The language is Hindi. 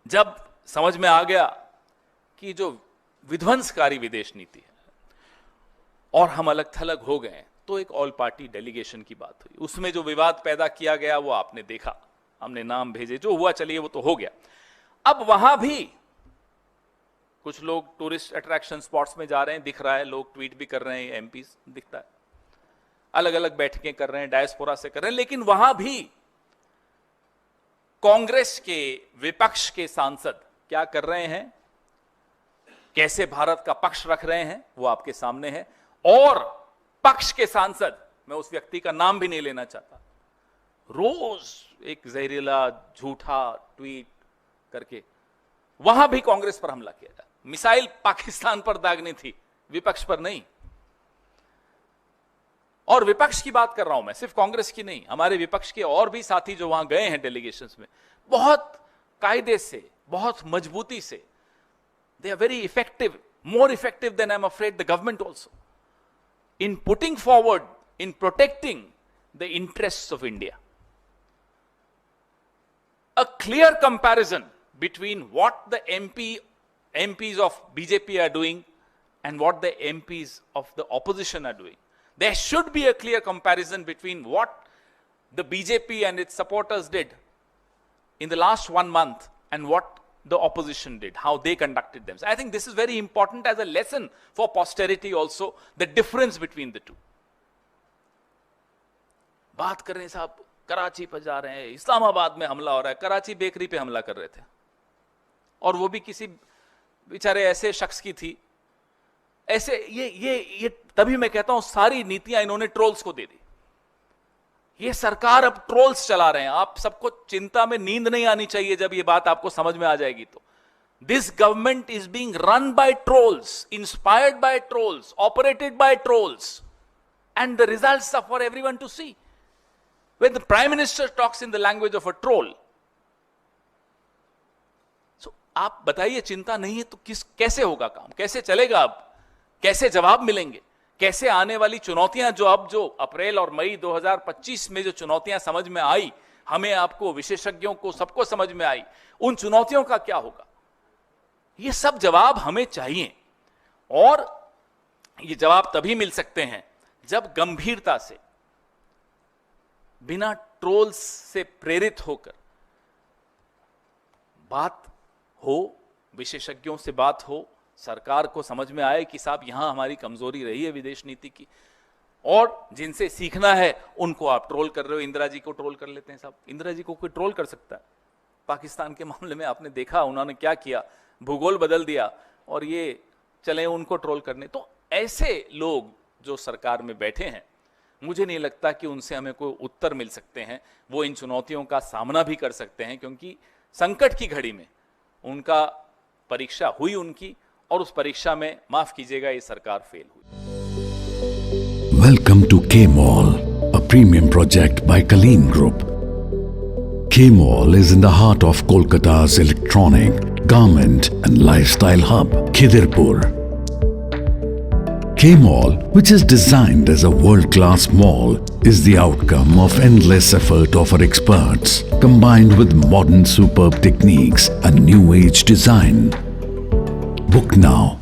जब समझ में आ गया कि जो विध्वंसकारी विदेश नीति है और हम अलग थलग हो गए, तो एक ऑल पार्टी डेलीगेशन की बात हुई। उसमें जो विवाद पैदा किया गया वो आपने देखा, हमने नाम भेजे, जो हुआ चलिए वो तो हो गया। अब वहां भी कुछ लोग टूरिस्ट अट्रैक्शन स्पॉट्स में जा रहे हैं, दिख रहा है, लोग ट्वीट भी कर रहे हैं, एमपी दिखता है, अलग अलग बैठकें कर रहे हैं, डायस्पोरा से कर रहे हैं, लेकिन वहां भी कांग्रेस के विपक्ष के सांसद क्या कर रहे हैं, कैसे भारत का पक्ष रख रहे हैं, वो आपके सामने है। और पक्ष के सांसद, मैं उस व्यक्ति का नाम भी नहीं लेना चाहता, रोज एक जहरीला झूठा ट्वीट करके वहां भी कांग्रेस पर हमला किया जाए। मिसाइल पाकिस्तान पर दागनी थी, विपक्ष पर नहीं। और विपक्ष की बात कर रहा हूं मैं, सिर्फ कांग्रेस की नहीं, हमारे विपक्ष के और भी साथी जो वहां गए हैं डेलीगेशंस में, बहुत कायदे से, बहुत मजबूती से, they are very effective, more effective than I'm afraid the government also, in putting forward, in protecting the interests of India. A clear comparison between what the MPs of BJP are doing and what the MPs of the opposition are doing. There should be a clear comparison between what the BJP and its supporters did in the last 1 month and what the opposition did, how they conducted themselves. I think this is very important as a lesson for posterity also, the difference between the two. बात कर रहे हैं साहब, कराची पर जा रहे हैं, इस्लामाबाद में हमला हो रहा है, कराची बेकरी पे हमला कर रहे थे, और वो भी किसी बेचारे ऐसे शख्स की थी। ऐसे ये तभी मैं कहता हूं सारी नीतियां इन्होंने ट्रोल्स को दे दी। ये सरकार अब ट्रोल्स चला रहे हैं। आप सबको चिंता में नींद नहीं आनी चाहिए जब ये बात आपको समझ में आ जाएगी तो। This government is being run by trolls, inspired by trolls, operated by trolls, and the results are for everyone to see. When the Prime Minister talks in the language of a troll, so आप बताइए, चिंता नहीं है तो कैसे होगा काम, कैसे चलेगा, अब कैसे जवाब मिलेंगे, कैसे आने वाली चुनौतियां जो अप्रैल और मई 2025 में जो चुनौतियां समझ में आई, हमें, आपको, विशेषज्ञों को, सबको समझ में आई, उन चुनौतियों का क्या होगा, ये सब जवाब हमें चाहिए। और ये जवाब तभी मिल सकते हैं जब गंभीरता से, बिना ट्रोल्स से प्रेरित होकर बात हो, विशेषज्ञों से बात हो, सरकार को समझ में आए कि साहब यहां हमारी कमजोरी रही है विदेश नीति की, और जिनसे सीखना है उनको आप ट्रोल कर रहे हो। इंदिरा जी को ट्रोल कर लेते हैं साहब, इंदिरा जी को कोई ट्रोल कर सकता है? पाकिस्तान के मामले में आपने देखा उन्होंने क्या किया, भूगोल बदल दिया, और ये चले उनको ट्रोल करने। तो ऐसे लोग जो सरकार में बैठे हैं, मुझे नहीं लगता कि उनसे हमें कोई उत्तर मिल सकते हैं। वो इन चुनौतियों का सामना भी कर सकते हैं, क्योंकि संकट की घड़ी में उनका परीक्षा हुई उनकी, और उस परीक्षा में, माफ कीजिएगा, ये सरकार फेल हुई। Welcome to K Mall, a premium project by Kaleen group. K Mall is in the heart of Kolkata's electronic, garment and lifestyle hub, Khidirpur. K Mall, which is designed as a world-class mall, is the outcome of endless effort of our experts, combined with modern superb techniques and new age design. Book now